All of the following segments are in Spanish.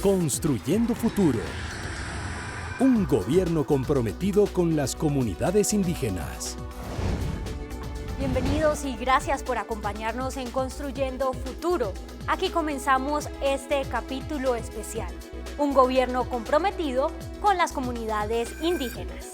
Construyendo futuro. Un gobierno comprometido con las comunidades indígenas. Bienvenidos y gracias por acompañarnos en Construyendo Futuro. Aquí comenzamos este capítulo especial. Un gobierno comprometido con las comunidades indígenas.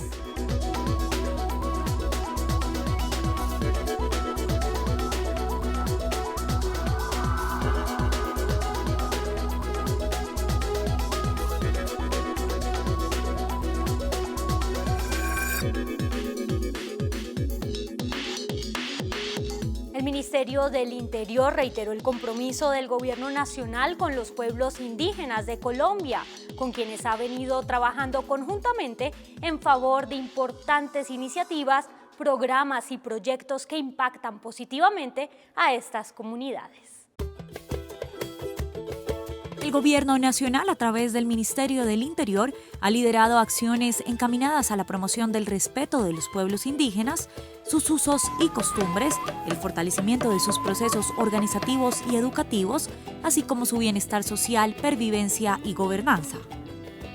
El Ministerio del Interior reiteró el compromiso del Gobierno Nacional con los pueblos indígenas de Colombia, con quienes ha venido trabajando conjuntamente en favor de importantes iniciativas, programas y proyectos que impactan positivamente a estas comunidades. El Gobierno Nacional, a través del Ministerio del Interior, ha liderado acciones encaminadas a la promoción del respeto de los pueblos indígenas, sus usos y costumbres, el fortalecimiento de sus procesos organizativos y educativos, así como su bienestar social, pervivencia y gobernanza.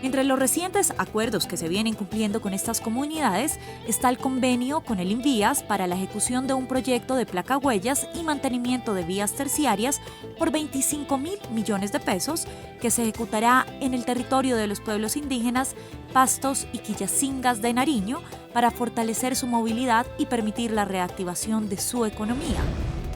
Entre los recientes acuerdos que se vienen cumpliendo con estas comunidades está el convenio con el INVIAS para la ejecución de un proyecto de placahuellas y mantenimiento de vías terciarias por 25.000 millones de pesos que se ejecutará en el territorio de los pueblos indígenas Pastos y Quillacingas de Nariño para fortalecer su movilidad y permitir la reactivación de su economía.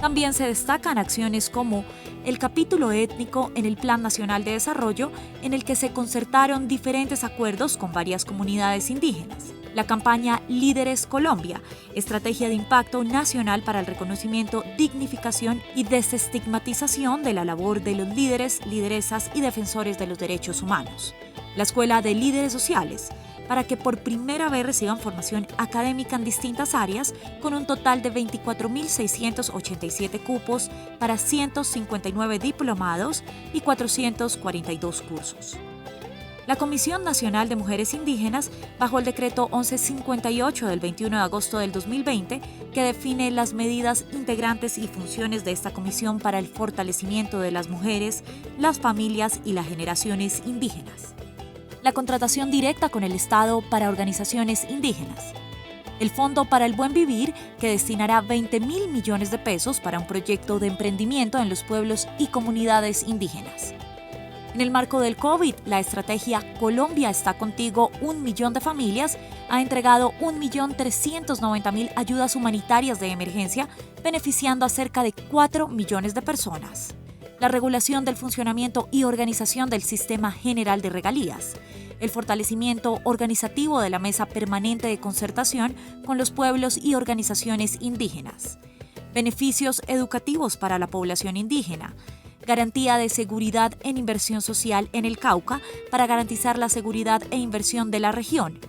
También se destacan acciones como el capítulo étnico en el Plan Nacional de Desarrollo, en el que se concertaron diferentes acuerdos con varias comunidades indígenas. La campaña Líderes Colombia, estrategia de impacto nacional para el reconocimiento, dignificación y desestigmatización de la labor de los líderes, lideresas y defensores de los derechos humanos. La Escuela de Líderes Sociales, para que por primera vez reciban formación académica en distintas áreas, con un total de 24.687 cupos para 159 diplomados y 442 cursos. La Comisión Nacional de Mujeres Indígenas, bajo el decreto 1158 del 21 de agosto del 2020, que define las medidas integrantes y funciones de esta comisión para el fortalecimiento de las mujeres, las familias y las generaciones indígenas. La contratación directa con el Estado para organizaciones indígenas. El Fondo para el Buen Vivir, que destinará 20.000 millones de pesos para un proyecto de emprendimiento en los pueblos y comunidades indígenas. En el marco del COVID, la estrategia Colombia está contigo, 1 millón de familias ha entregado 1.390.000 ayudas humanitarias de emergencia, beneficiando a cerca de 4 millones de personas. La regulación del funcionamiento y organización del Sistema General de Regalías, el fortalecimiento organizativo de la Mesa Permanente de Concertación con los pueblos y organizaciones indígenas, beneficios educativos para la población indígena, garantía de seguridad en inversión social en el Cauca para garantizar la seguridad e inversión de la región,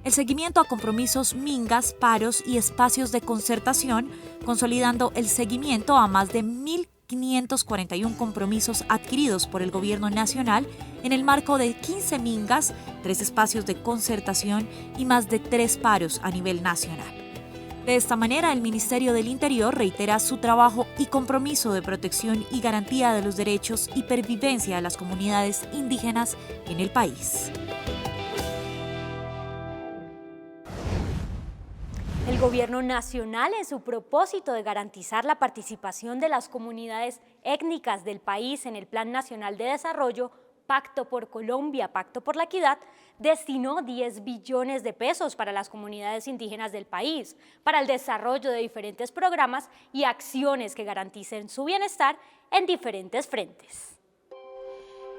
el seguimiento a compromisos mingas, paros y espacios de concertación, consolidando el seguimiento a más de 1.541 compromisos adquiridos por el Gobierno Nacional en el marco de 15 mingas, 3 espacios de concertación y más de 3 paros a nivel nacional. De esta manera, el Ministerio del Interior reitera su trabajo y compromiso de protección y garantía de los derechos y pervivencia de las comunidades indígenas en el país. El Gobierno Nacional, en su propósito de garantizar la participación de las comunidades étnicas del país en el Plan Nacional de Desarrollo, Pacto por Colombia, Pacto por la Equidad, destinó 10 billones de pesos para las comunidades indígenas del país, para el desarrollo de diferentes programas y acciones que garanticen su bienestar en diferentes frentes.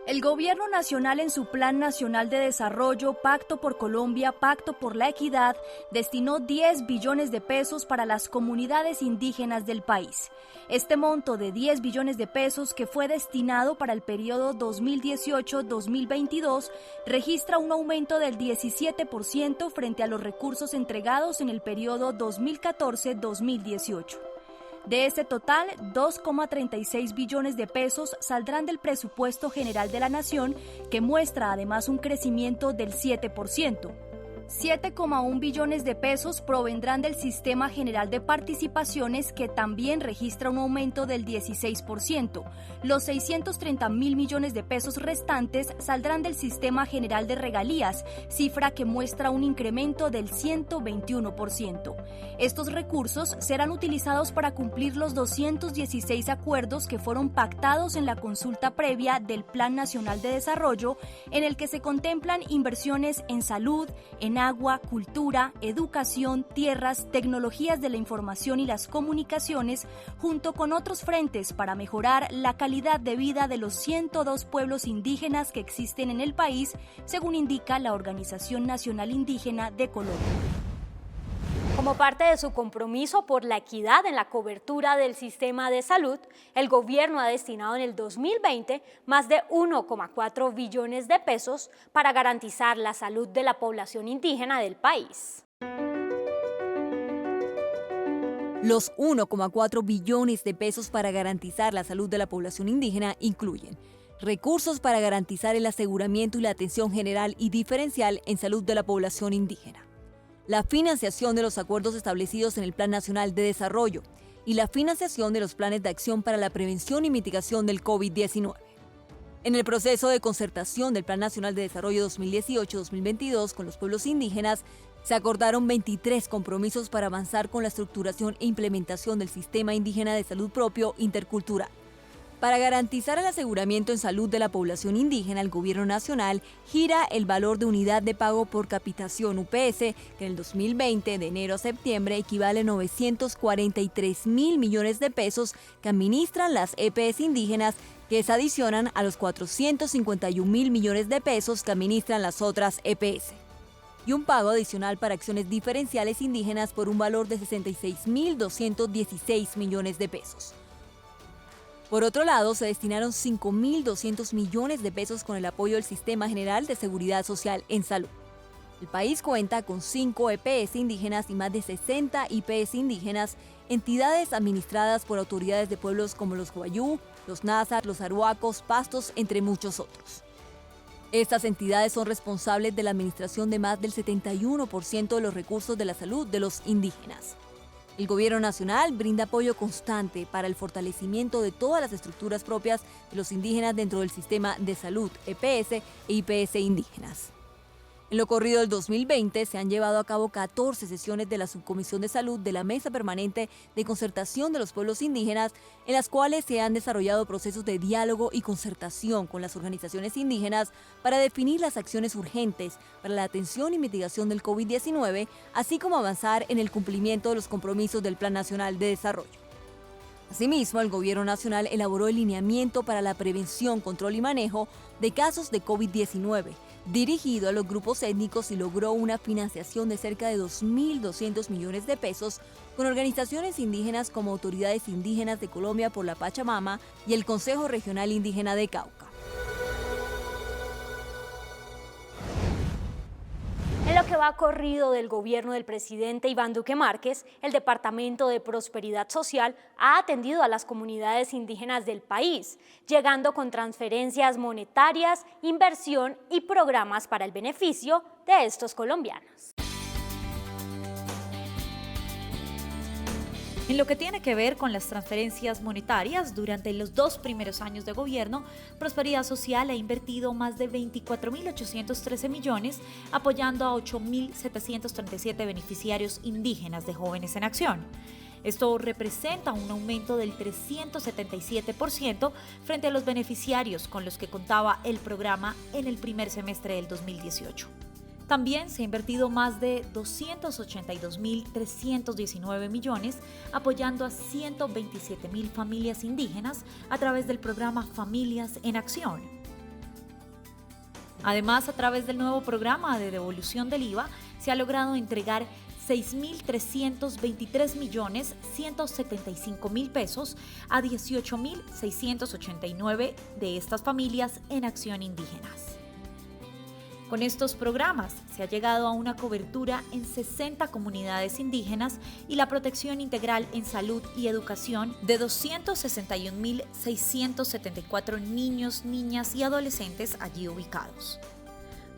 El Gobierno Nacional, en su Plan Nacional de Desarrollo, Pacto por Colombia, Pacto por la Equidad, destinó 10 billones de pesos para las comunidades indígenas del país. Este monto de 10 billones de pesos, que fue destinado para el periodo 2018-2022, registra un aumento del 17% frente a los recursos entregados en el periodo 2014-2018. De este total, 2,36 billones de pesos saldrán del presupuesto general de la Nación, que muestra además un crecimiento del 7%. 7,1 billones de pesos provendrán del Sistema General de Participaciones, que también registra un aumento del 16%. Los 630.000 millones de pesos restantes saldrán del Sistema General de Regalías, cifra que muestra un incremento del 121%. Estos recursos serán utilizados para cumplir los 216 acuerdos que fueron pactados en la consulta previa del Plan Nacional de Desarrollo, en el que se contemplan inversiones en salud, en agua, cultura, educación, tierras, tecnologías de la información y las comunicaciones, junto con otros frentes para mejorar la calidad de vida de los 102 pueblos indígenas que existen en el país, según indica la Organización Nacional Indígena de Colombia. Como parte de su compromiso por la equidad en la cobertura del sistema de salud, el gobierno ha destinado en el 2020 más de 1,4 billones de pesos para garantizar la salud de la población indígena del país. Los 1,4 billones de pesos para garantizar la salud de la población indígena incluyen recursos para garantizar el aseguramiento y la atención general y diferencial en salud de la población indígena, la financiación de los acuerdos establecidos en el Plan Nacional de Desarrollo y la financiación de los planes de acción para la prevención y mitigación del COVID-19. En el proceso de concertación del Plan Nacional de Desarrollo 2018-2022 con los pueblos indígenas, se acordaron 23 compromisos para avanzar con la estructuración e implementación del Sistema Indígena de Salud Propio Intercultural. Para garantizar el aseguramiento en salud de la población indígena, el Gobierno Nacional gira el valor de unidad de pago por capitación UPS, que en el 2020, de enero a septiembre, equivale a 943.000 millones de pesos que administran las EPS indígenas, que se adicionan a los 451.000 millones de pesos que administran las otras EPS. Y un pago adicional para acciones diferenciales indígenas por un valor de 66.216 millones de pesos. Por otro lado, se destinaron 5.200 millones de pesos con el apoyo del Sistema General de Seguridad Social en Salud. El país cuenta con 5 EPS indígenas y más de 60 IPS indígenas, entidades administradas por autoridades de pueblos como los Guayú, los Násar, los Arhuacos, Pastos, entre muchos otros. Estas entidades son responsables de la administración de más del 71% de los recursos de la salud de los indígenas. El Gobierno Nacional brinda apoyo constante para el fortalecimiento de todas las estructuras propias de los indígenas dentro del sistema de salud, EPS e IPS indígenas. En lo corrido del 2020 se han llevado a cabo 14 sesiones de la Subcomisión de Salud de la Mesa Permanente de Concertación de los Pueblos Indígenas, en las cuales se han desarrollado procesos de diálogo y concertación con las organizaciones indígenas para definir las acciones urgentes para la atención y mitigación del COVID-19, así como avanzar en el cumplimiento de los compromisos del Plan Nacional de Desarrollo. Asimismo, el Gobierno Nacional elaboró el lineamiento para la prevención, control y manejo de casos de COVID-19, dirigido a los grupos étnicos, y logró una financiación de cerca de 2.200 millones de pesos con organizaciones indígenas como Autoridades Indígenas de Colombia por la Pachamama y el Consejo Regional Indígena de Cauca. En lo que va corrido del gobierno del presidente Iván Duque Márquez, el Departamento de Prosperidad Social ha atendido a las comunidades indígenas del país, llegando con transferencias monetarias, inversión y programas para el beneficio de estos colombianos. En lo que tiene que ver con las transferencias monetarias, durante los 2 primeros años de gobierno, Prosperidad Social ha invertido más de 24.813 millones, apoyando a 8.737 beneficiarios indígenas de Jóvenes en Acción. Esto representa un aumento del 377% frente a los beneficiarios con los que contaba el programa en el primer semestre del 2018. También se ha invertido más de 282.319 millones apoyando a 127.000 familias indígenas a través del programa Familias en Acción. Además, a través del nuevo programa de devolución del IVA, se ha logrado entregar 6.323.175.000 pesos a 18.689 de estas familias en acción indígenas. Con estos programas se ha llegado a una cobertura en 60 comunidades indígenas y la protección integral en salud y educación de 261.674 niños, niñas y adolescentes allí ubicados.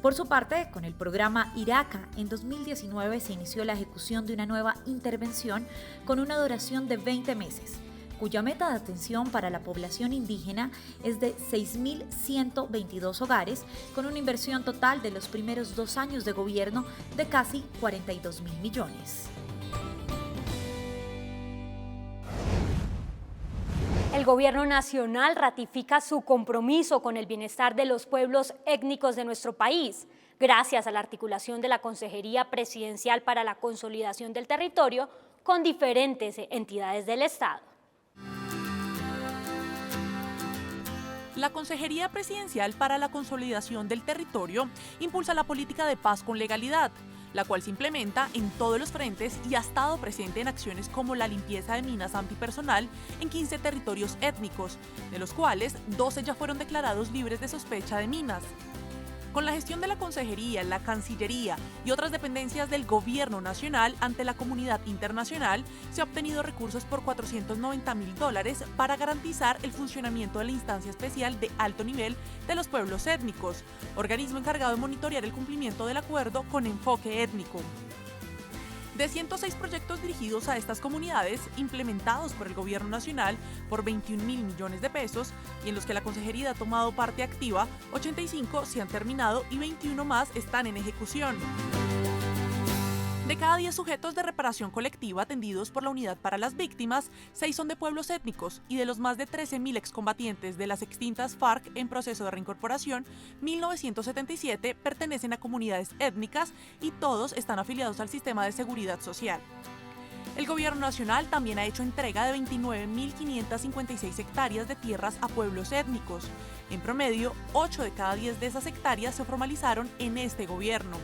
Por su parte, con el programa IRACA, en 2019 se inició la ejecución de una nueva intervención con una duración de 20 meses, cuya meta de atención para la población indígena es de 6.122 hogares, con una inversión total de los primeros 2 años de gobierno de casi 42.000 millones. El Gobierno Nacional ratifica su compromiso con el bienestar de los pueblos étnicos de nuestro país, gracias a la articulación de la Consejería Presidencial para la Consolidación del Territorio con diferentes entidades del Estado. La Consejería Presidencial para la Consolidación del Territorio impulsa la política de paz con legalidad, la cual se implementa en todos los frentes y ha estado presente en acciones como la limpieza de minas antipersonal en 15 territorios étnicos, de los cuales 12 ya fueron declarados libres de sospecha de minas. Con la gestión de la Consejería, la Cancillería y otras dependencias del Gobierno Nacional ante la comunidad internacional, se han obtenido recursos por $490.000 para garantizar el funcionamiento de la Instancia Especial de Alto Nivel de los Pueblos Étnicos, organismo encargado de monitorear el cumplimiento del acuerdo con enfoque étnico. De 106 proyectos dirigidos a estas comunidades, implementados por el Gobierno Nacional por 21.000 millones de pesos y en los que la Consejería ha tomado parte activa, 85 se han terminado y 21 más están en ejecución. De cada 10 sujetos de reparación colectiva atendidos por la Unidad para las Víctimas, 6 son de pueblos étnicos y de los más de 13.000 excombatientes de las extintas FARC en proceso de reincorporación, 1.977 pertenecen a comunidades étnicas y todos están afiliados al sistema de seguridad social. El Gobierno Nacional también ha hecho entrega de 29.556 hectáreas de tierras a pueblos étnicos. En promedio, 8 de cada 10 de esas hectáreas se formalizaron en este gobierno.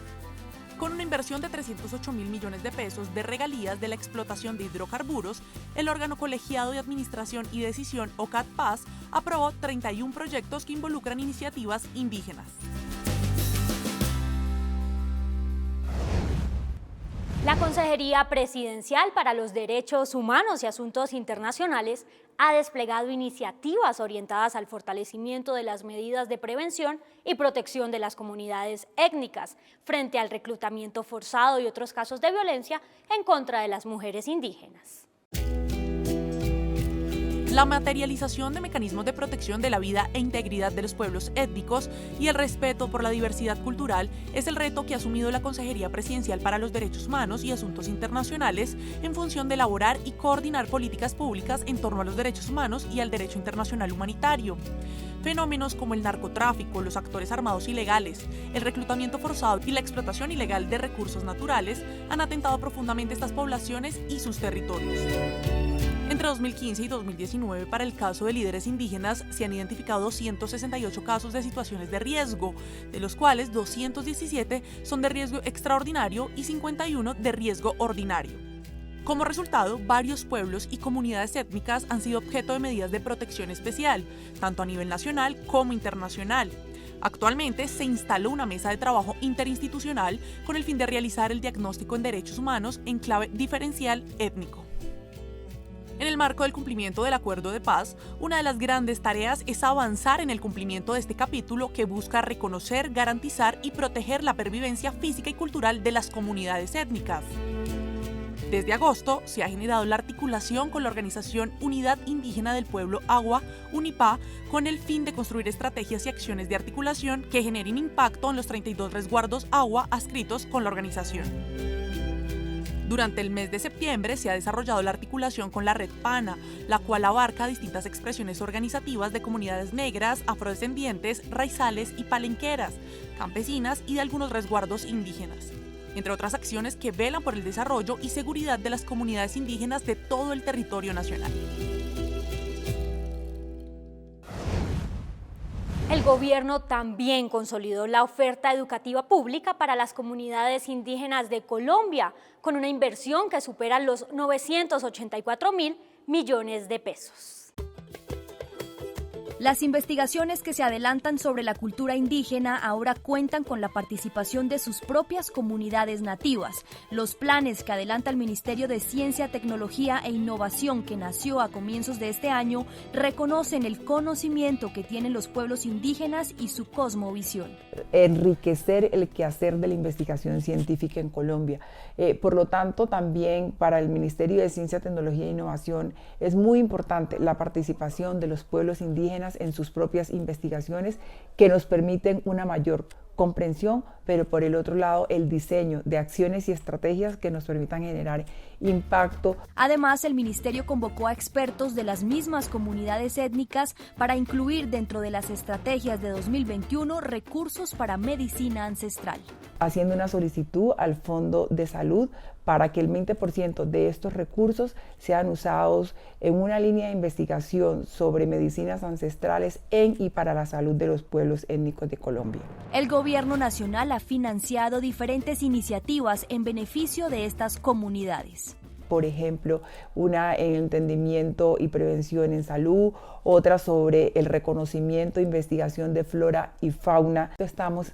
Con una inversión de 308.000 millones de pesos de regalías de la explotación de hidrocarburos, el órgano colegiado de Administración y Decisión OCAD-Paz aprobó 31 proyectos que involucran iniciativas indígenas. La Consejería Presidencial para los Derechos Humanos y Asuntos Internacionales ha desplegado iniciativas orientadas al fortalecimiento de las medidas de prevención y protección de las comunidades étnicas frente al reclutamiento forzado y otros casos de violencia en contra de las mujeres indígenas. La materialización de mecanismos de protección de la vida e integridad de los pueblos étnicos y el respeto por la diversidad cultural es el reto que ha asumido la Consejería Presidencial para los Derechos Humanos y Asuntos Internacionales en función de elaborar y coordinar políticas públicas en torno a los derechos humanos y al derecho internacional humanitario. Fenómenos como el narcotráfico, los actores armados ilegales, el reclutamiento forzado y la explotación ilegal de recursos naturales han atentado profundamente estas poblaciones y sus territorios. Entre 2015 y 2019, para el caso de líderes indígenas, se han identificado 268 casos de situaciones de riesgo, de los cuales 217 son de riesgo extraordinario y 51 de riesgo ordinario. Como resultado, varios pueblos y comunidades étnicas han sido objeto de medidas de protección especial, tanto a nivel nacional como internacional. Actualmente se instaló una mesa de trabajo interinstitucional con el fin de realizar el diagnóstico en derechos humanos en clave diferencial étnico. En el marco del cumplimiento del Acuerdo de Paz, una de las grandes tareas es avanzar en el cumplimiento de este capítulo que busca reconocer, garantizar y proteger la pervivencia física y cultural de las comunidades étnicas. Desde agosto se ha generado la articulación con la organización Unidad Indígena del Pueblo Agua, UNIPA, con el fin de construir estrategias y acciones de articulación que generen impacto en los 32 resguardos agua adscritos con la organización. Durante el mes de septiembre se ha desarrollado la articulación con la Red PANA, la cual abarca distintas expresiones organizativas de comunidades negras, afrodescendientes, raizales y palenqueras, campesinas y de algunos resguardos indígenas, entre otras acciones que velan por el desarrollo y seguridad de las comunidades indígenas de todo el territorio nacional. El gobierno también consolidó la oferta educativa pública para las comunidades indígenas de Colombia, con una inversión que supera los 984.000 millones de pesos. Las investigaciones que se adelantan sobre la cultura indígena ahora cuentan con la participación de sus propias comunidades nativas. Los planes que adelanta el Ministerio de Ciencia, Tecnología e Innovación, que nació a comienzos de este año, reconocen el conocimiento que tienen los pueblos indígenas y su cosmovisión. Enriquecer el quehacer de la investigación científica en Colombia. Por lo tanto, también para el Ministerio de Ciencia, Tecnología e Innovación es muy importante la participación de los pueblos indígenas en sus propias investigaciones que nos permiten una mayor comprensión, pero por el otro lado el diseño de acciones y estrategias que nos permitan generar impacto. Además, el ministerio convocó a expertos de las mismas comunidades étnicas para incluir dentro de las estrategias de 2021 recursos para medicina ancestral. Haciendo una solicitud al Fondo de Salud para que el 20% de estos recursos sean usados en una línea de investigación sobre medicinas ancestrales en y para la salud de los pueblos étnicos de Colombia. El Gobierno Nacional ha financiado diferentes iniciativas en beneficio de estas comunidades. Por ejemplo, una en entendimiento y prevención en salud, otra sobre el reconocimiento e investigación de flora y fauna. Estamos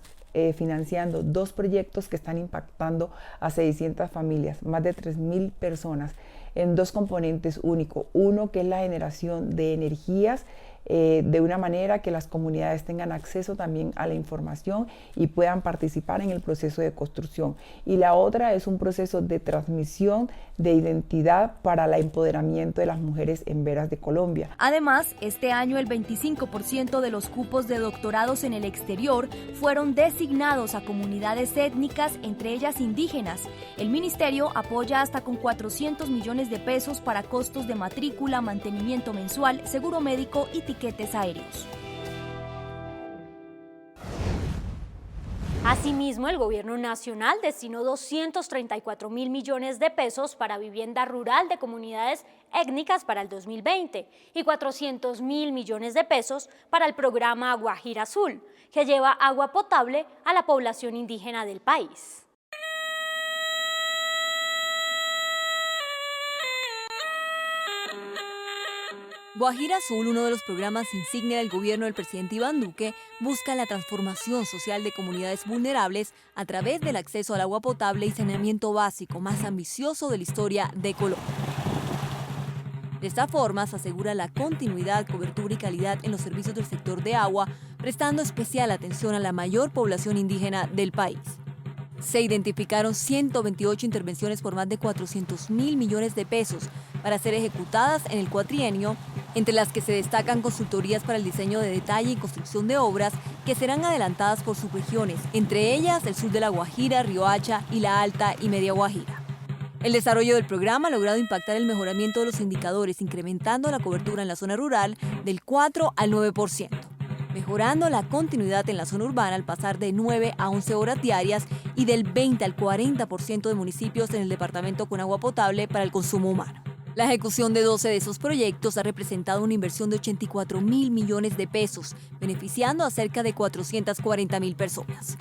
financiando 2 proyectos que están impactando a 600 familias, más de 3.000 personas, en 2 componentes únicos. Uno que es la generación de energías de una manera que las comunidades tengan acceso también a la información y puedan participar en el proceso de construcción. Y la otra es un proceso de transmisión de identidad para el empoderamiento de las mujeres en veras de Colombia. Además, este año el 25% de los cupos de doctorados en el exterior fueron designados a comunidades étnicas, entre ellas indígenas. El ministerio apoya hasta con 400 millones de pesos para costos de matrícula, mantenimiento mensual, seguro médico y tiquetes aéreos. Asimismo, el Gobierno Nacional destinó 234.000 millones de pesos para vivienda rural de comunidades étnicas para el 2020 y 400.000 millones de pesos para el programa Guajira Azul, que lleva agua potable a la población indígena del país. Guajira Azul, uno de los programas insignia del gobierno del presidente Iván Duque, busca la transformación social de comunidades vulnerables a través del acceso al agua potable y saneamiento básico más ambicioso de la historia de Colombia. De esta forma se asegura la continuidad, cobertura y calidad en los servicios del sector de agua, prestando especial atención a la mayor población indígena del país. Se identificaron 128 intervenciones por más de 400.000 millones de pesos para ser ejecutadas en el cuatrienio, entre las que se destacan consultorías para el diseño de detalle y construcción de obras que serán adelantadas por subregiones, entre ellas el sur de la Guajira, Riohacha y la Alta y Media Guajira. El desarrollo del programa ha logrado impactar el mejoramiento de los indicadores, incrementando la cobertura en la zona rural del 4 al 9%. Mejorando la continuidad en la zona urbana al pasar de 9 a 11 horas diarias y del 20 al 40% de municipios en el departamento con agua potable para el consumo humano. La ejecución de 12 de esos proyectos ha representado una inversión de 84.000 millones de pesos, beneficiando a cerca de 440.000 personas.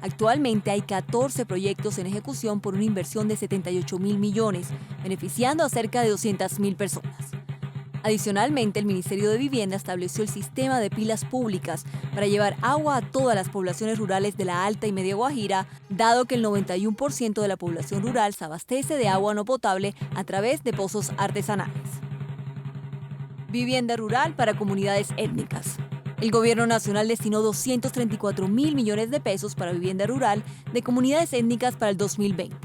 Actualmente hay 14 proyectos en ejecución por una inversión de 78.000 millones, beneficiando a cerca de 200.000 personas. Adicionalmente, el Ministerio de Vivienda estableció el sistema de pilas públicas para llevar agua a todas las poblaciones rurales de la Alta y Media Guajira, dado que el 91% de la población rural se abastece de agua no potable a través de pozos artesanales. Vivienda rural para comunidades étnicas. El Gobierno Nacional destinó 234.000 millones de pesos para vivienda rural de comunidades étnicas para el 2020.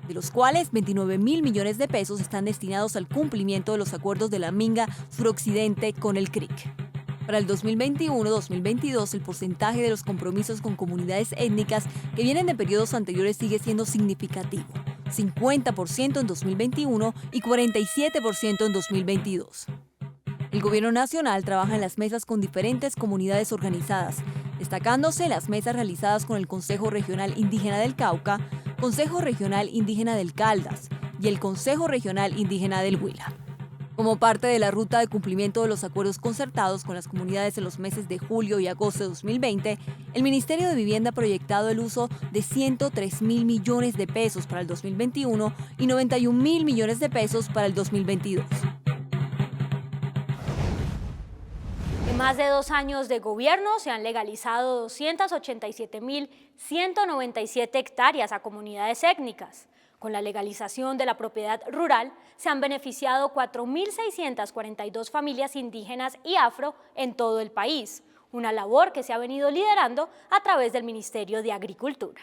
De los cuales 29.000 millones de pesos están destinados al cumplimiento de los acuerdos de la Minga Suroccidente con el CRIC. Para el 2021-2022, el porcentaje de los compromisos con comunidades étnicas que vienen de periodos anteriores sigue siendo significativo, 50% en 2021 y 47% en 2022. El Gobierno Nacional trabaja en las mesas con diferentes comunidades organizadas, destacándose las mesas realizadas con el Consejo Regional Indígena del Cauca, Consejo Regional Indígena del Caldas y el Consejo Regional Indígena del Huila. Como parte de la ruta de cumplimiento de los acuerdos concertados con las comunidades en los meses de julio y agosto de 2020, el Ministerio de Vivienda ha proyectado el uso de 103.000 millones de pesos para el 2021 y 91.000 millones de pesos para el 2022. En más de 2 años de gobierno se han legalizado 287.197 hectáreas a comunidades étnicas. Con la legalización de la propiedad rural se han beneficiado 4.642 familias indígenas y afro en todo el país, una labor que se ha venido liderando a través del Ministerio de Agricultura.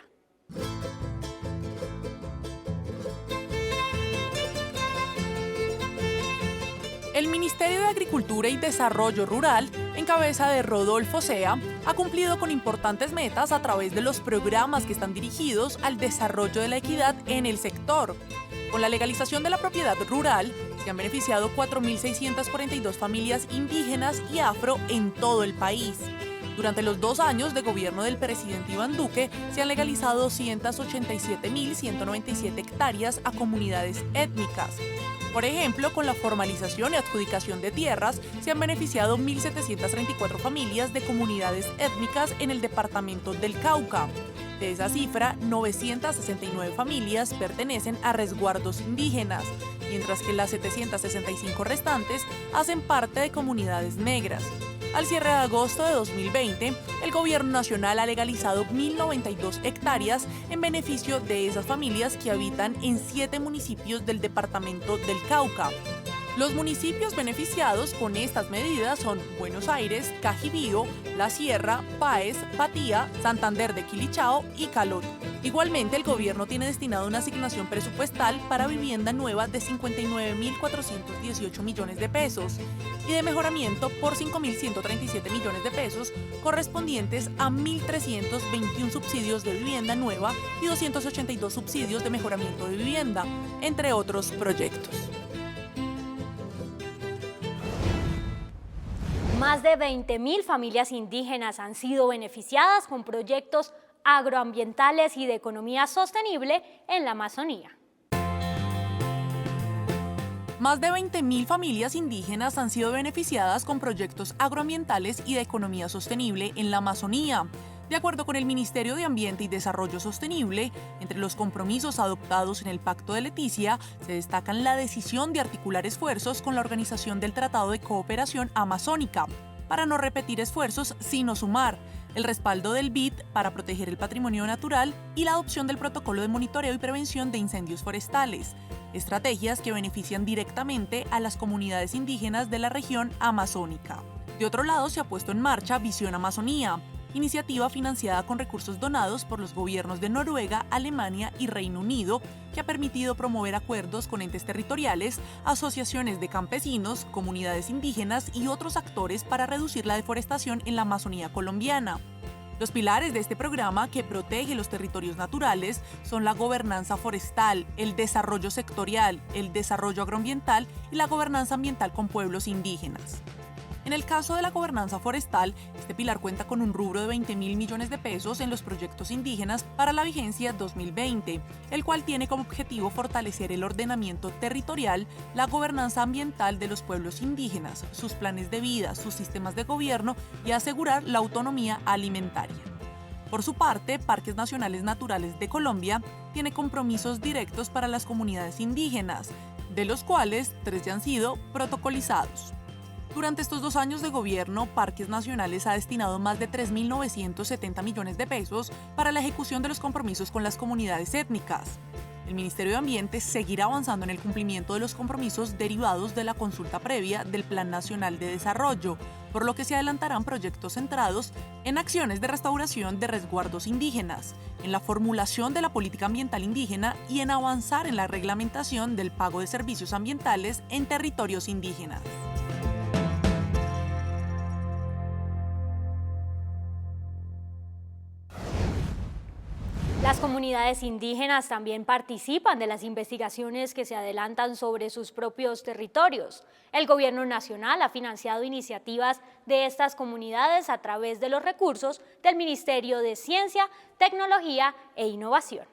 El Ministerio de Agricultura y Desarrollo Rural, en cabeza de Rodolfo Sea, ha cumplido con importantes metas a través de los programas que están dirigidos al desarrollo de la equidad en el sector. Con la legalización de la propiedad rural, se han beneficiado 4.642 familias indígenas y afro en todo el país. Durante los 2 años de gobierno del presidente Iván Duque, se han legalizado 287.197 hectáreas a comunidades étnicas. Por ejemplo, con la formalización y adjudicación de tierras, se han beneficiado 1.734 familias de comunidades étnicas en el departamento del Cauca. De esa cifra, 969 familias pertenecen a resguardos indígenas, mientras que las 765 restantes hacen parte de comunidades negras. Al cierre de agosto de 2020, el Gobierno Nacional ha legalizado 1.092 hectáreas en beneficio de esas familias que habitan en 7 municipios del departamento del Cauca. Los municipios beneficiados con estas medidas son Buenos Aires, Cajibío, La Sierra, Páez, Patía, Santander de Quilichao y Calot. Igualmente, el gobierno tiene destinado una asignación presupuestal para vivienda nueva de 59.418 millones de pesos y de mejoramiento por 5.137 millones de pesos, correspondientes a 1.321 subsidios de vivienda nueva y 282 subsidios de mejoramiento de vivienda, entre otros proyectos. Más de 20.000 familias indígenas han sido beneficiadas con proyectos agroambientales y de economía sostenible en la Amazonía. Más de 20.000 familias indígenas han sido beneficiadas con proyectos agroambientales y de economía sostenible en la Amazonía. De acuerdo con el Ministerio de Ambiente y Desarrollo Sostenible, entre los compromisos adoptados en el Pacto de Leticia se destacan la decisión de articular esfuerzos con la Organización del Tratado de Cooperación Amazónica, para no repetir esfuerzos sino sumar, el respaldo del BID para proteger el patrimonio natural y la adopción del Protocolo de Monitoreo y Prevención de Incendios Forestales, estrategias que benefician directamente a las comunidades indígenas de la región amazónica. De otro lado, se ha puesto en marcha Visión Amazonía, iniciativa financiada con recursos donados por los gobiernos de Noruega, Alemania y Reino Unido, que ha permitido promover acuerdos con entes territoriales, asociaciones de campesinos, comunidades indígenas y otros actores para reducir la deforestación en la Amazonía colombiana. Los pilares de este programa, que protege los territorios naturales, son la gobernanza forestal, el desarrollo sectorial, el desarrollo agroambiental y la gobernanza ambiental con pueblos indígenas. En el caso de la gobernanza forestal, este pilar cuenta con un rubro de 20.000 millones de pesos en los proyectos indígenas para la vigencia 2020, el cual tiene como objetivo fortalecer el ordenamiento territorial, la gobernanza ambiental de los pueblos indígenas, sus planes de vida, sus sistemas de gobierno y asegurar la autonomía alimentaria. Por su parte, Parques Nacionales Naturales de Colombia tiene compromisos directos para las comunidades indígenas, de los cuales 3 ya han sido protocolizados. Durante estos 2 años de gobierno, Parques Nacionales ha destinado más de 3.970 millones de pesos para la ejecución de los compromisos con las comunidades étnicas. El Ministerio de Ambiente seguirá avanzando en el cumplimiento de los compromisos derivados de la consulta previa del Plan Nacional de Desarrollo, por lo que se adelantarán proyectos centrados en acciones de restauración de resguardos indígenas, en la formulación de la política ambiental indígena y en avanzar en la reglamentación del pago de servicios ambientales en territorios indígenas. Las comunidades indígenas también participan de las investigaciones que se adelantan sobre sus propios territorios. El Gobierno Nacional ha financiado iniciativas de estas comunidades a través de los recursos del Ministerio de Ciencia, Tecnología e Innovación.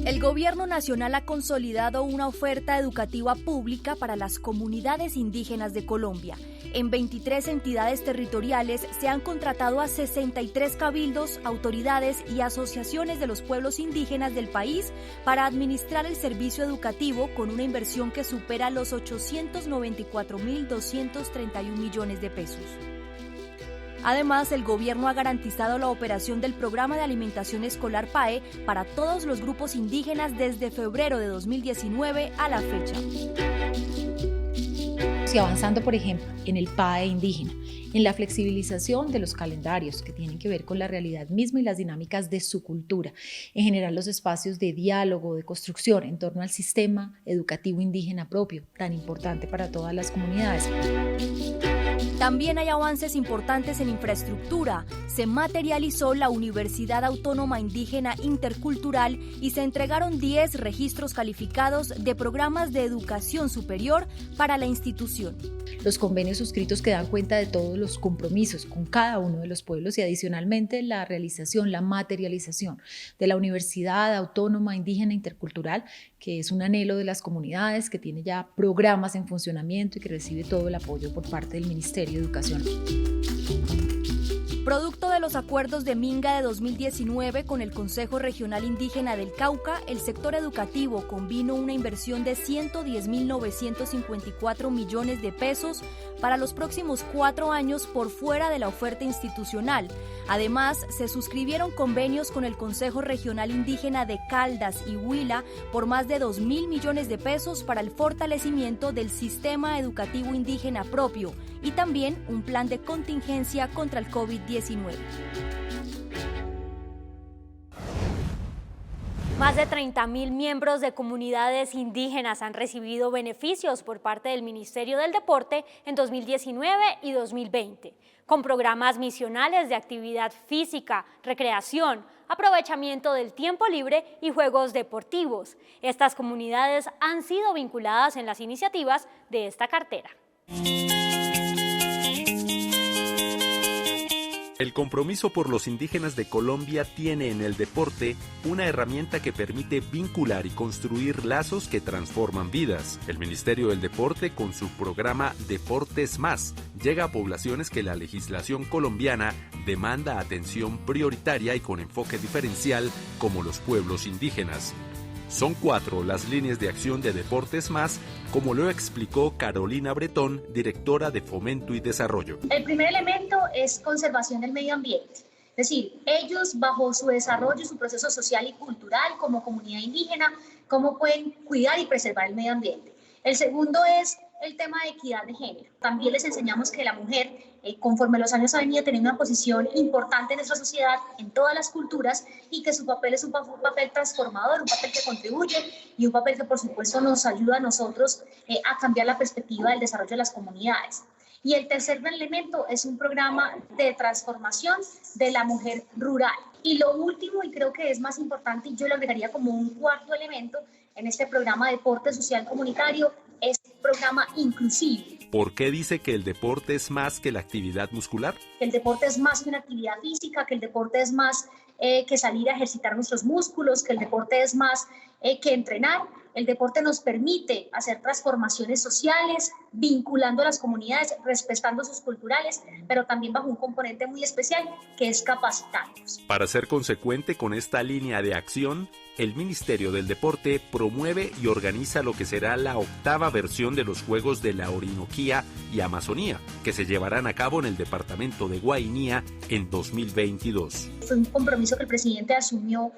El Gobierno Nacional ha consolidado una oferta educativa pública para las comunidades indígenas de Colombia. En 23 entidades territoriales se han contratado a 63 cabildos, autoridades y asociaciones de los pueblos indígenas del país para administrar el servicio educativo con una inversión que supera los 894.231 millones de pesos. Además, el gobierno ha garantizado la operación del programa de alimentación escolar PAE para todos los grupos indígenas desde febrero de 2019 a la fecha. Y avanzando, por ejemplo, en el PAE indígena, en la flexibilización de los calendarios que tienen que ver con la realidad misma y las dinámicas de su cultura, en generar los espacios de diálogo, de construcción en torno al sistema educativo indígena propio, tan importante para todas las comunidades. También hay avances importantes en infraestructura. Se materializó la Universidad Autónoma Indígena Intercultural y se entregaron 10 registros calificados de programas de educación superior para la institución. Los convenios suscritos que dan cuenta de todos los compromisos con cada uno de los pueblos y adicionalmente la realización, la materialización de la Universidad Autónoma Indígena Intercultural, que es un anhelo de las comunidades, que tiene ya programas en funcionamiento y que recibe todo el apoyo por parte del Ministerio de Educación. Producto de los acuerdos de Minga de 2019 con el Consejo Regional Indígena del Cauca, el sector educativo convino una inversión de 110.954 millones de pesos para los próximos 4 años por fuera de la oferta institucional. Además, se suscribieron convenios con el Consejo Regional Indígena de Caldas y Huila por más de 2.000 millones de pesos para el fortalecimiento del sistema educativo indígena propio y también un plan de contingencia contra el COVID-19. Más de 30.000 miembros de comunidades indígenas han recibido beneficios por parte del Ministerio del Deporte en 2019 y 2020, con programas misionales de actividad física, recreación, aprovechamiento del tiempo libre y juegos deportivos. Estas comunidades han sido vinculadas en las iniciativas de esta cartera. El compromiso por los indígenas de Colombia tiene en el deporte una herramienta que permite vincular y construir lazos que transforman vidas. El Ministerio del Deporte, con su programa Deportes Más, llega a poblaciones que la legislación colombiana demanda atención prioritaria y con enfoque diferencial, como los pueblos indígenas. Son 4 las líneas de acción de Deportes Más, como lo explicó Carolina Bretón, directora de Fomento y Desarrollo. El primer elemento es conservación del medio ambiente. Es decir, ellos bajo su desarrollo, su proceso social y cultural como comunidad indígena, cómo pueden cuidar y preservar el medio ambiente. El segundo es el tema de equidad de género. También les enseñamos que la mujer, conforme los años ha venido teniendo una posición importante en nuestra sociedad, en todas las culturas, y que su papel es un papel transformador, un papel que contribuye y un papel que por supuesto nos ayuda a nosotros a cambiar la perspectiva del desarrollo de las comunidades. Y el tercer elemento es un programa de transformación de la mujer rural. Y lo último, y creo que es más importante, y yo lo agregaría como un cuarto elemento en este programa de deporte social comunitario, es un programa inclusivo. ¿Por qué dice que el deporte es más que la actividad muscular? El deporte es más que una actividad física, que el deporte es más que salir a ejercitar nuestros músculos, que el deporte es más que entrenar. El deporte nos permite hacer transformaciones sociales, vinculando a las comunidades, respetando sus culturales, pero también bajo un componente muy especial, que es capacitarnos. Para ser consecuente con esta línea de acción, el Ministerio del Deporte promueve y organiza lo que será la 8ª versión de los Juegos de la Orinoquía y Amazonía, que se llevarán a cabo en el departamento de Guainía en 2022. Fue un compromiso que el presidente asumió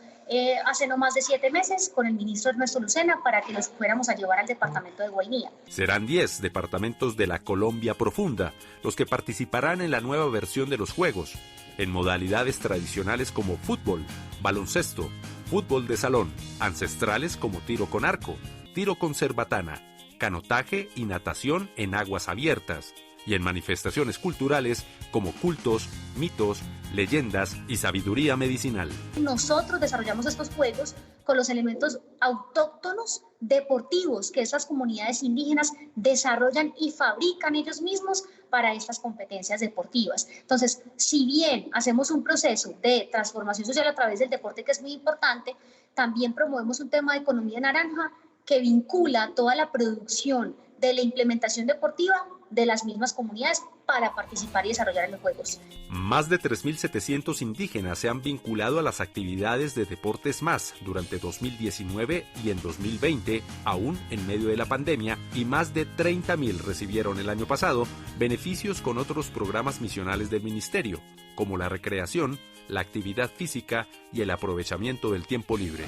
hace no más de 7 meses con el ministro Ernesto Lucena para que los fuéramos a llevar al departamento de Guainía. Serán 10 departamentos de la Colombia profunda los que participarán en la nueva versión de los Juegos, en modalidades tradicionales como fútbol, baloncesto, fútbol de salón, ancestrales como tiro con arco, tiro con cerbatana, canotaje y natación en aguas abiertas, y en manifestaciones culturales como cultos, mitos, leyendas y sabiduría medicinal. Nosotros desarrollamos estos juegos con los elementos autóctonos deportivos que estas comunidades indígenas desarrollan y fabrican ellos mismos para estas competencias deportivas. Entonces, si bien hacemos un proceso de transformación social a través del deporte, que es muy importante, también promovemos un tema de economía naranja que vincula toda la producción de la implementación deportiva de las mismas comunidades para participar y desarrollar en los Juegos. Más de 3.700 indígenas se han vinculado a las actividades de Deportes Más durante 2019 y en 2020, aún en medio de la pandemia, y más de 30.000 recibieron el año pasado beneficios con otros programas misionales del ministerio, como la recreación, la actividad física y el aprovechamiento del tiempo libre.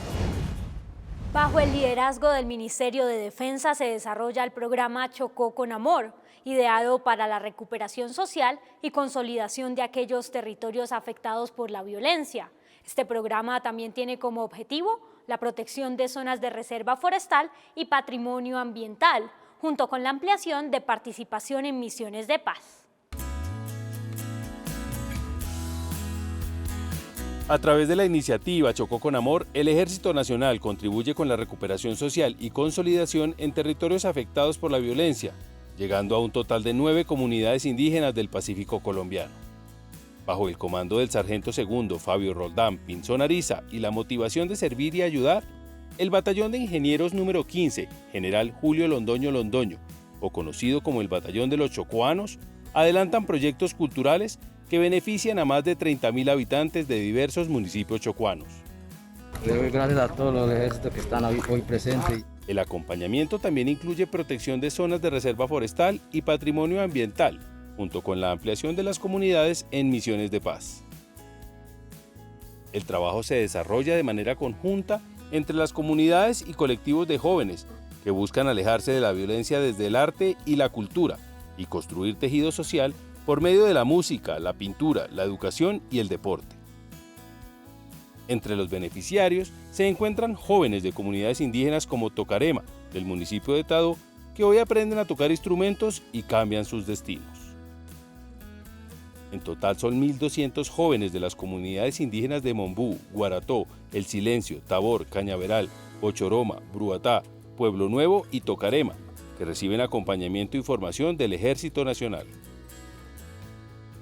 Bajo el liderazgo del Ministerio de Defensa se desarrolla el programa Chocó con Amor, ideado para la recuperación social y consolidación de aquellos territorios afectados por la violencia. Este programa también tiene como objetivo la protección de zonas de reserva forestal y patrimonio ambiental, junto con la ampliación de participación en misiones de paz. A través de la iniciativa Chocó con Amor, el Ejército Nacional contribuye con la recuperación social y consolidación en territorios afectados por la violencia, llegando a un total de 9 comunidades indígenas del Pacífico colombiano. Bajo el comando del sargento segundo Fabio Roldán Pinzón Ariza y la motivación de servir y ayudar, el Batallón de Ingenieros número 15, General Julio Londoño Londoño, o conocido como el Batallón de los Chocoanos, adelantan proyectos culturales que benefician a más de 30.000 habitantes de diversos municipios chocuanos. Le doy gracias a todos los ejércitos que están hoy presentes. El acompañamiento también incluye protección de zonas de reserva forestal y patrimonio ambiental, junto con la ampliación de las comunidades en misiones de paz. El trabajo se desarrolla de manera conjunta entre las comunidades y colectivos de jóvenes que buscan alejarse de la violencia desde el arte y la cultura y construir tejido social por medio de la música, la pintura, la educación y el deporte. Entre los beneficiarios se encuentran jóvenes de comunidades indígenas como Tocarema, del municipio de Tadó, que hoy aprenden a tocar instrumentos y cambian sus destinos. En total son 1.200 jóvenes de las comunidades indígenas de Mombú, Guarató, El Silencio, Tabor, Cañaveral, Ochoroma, Bruatá, Pueblo Nuevo y Tocarema, que reciben acompañamiento y formación del Ejército Nacional.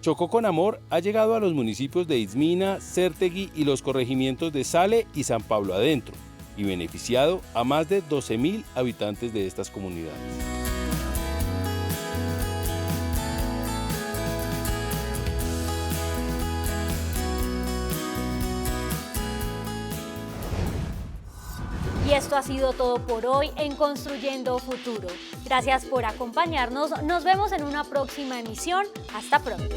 Chocó con Amor ha llegado a los municipios de Izmina, Cértegui y los corregimientos de Sale y San Pablo Adentro y beneficiado a más de 12.000 habitantes de estas comunidades. Y esto ha sido todo por hoy en Construyendo Futuro. Gracias por acompañarnos. Nos vemos en una próxima emisión. Hasta pronto.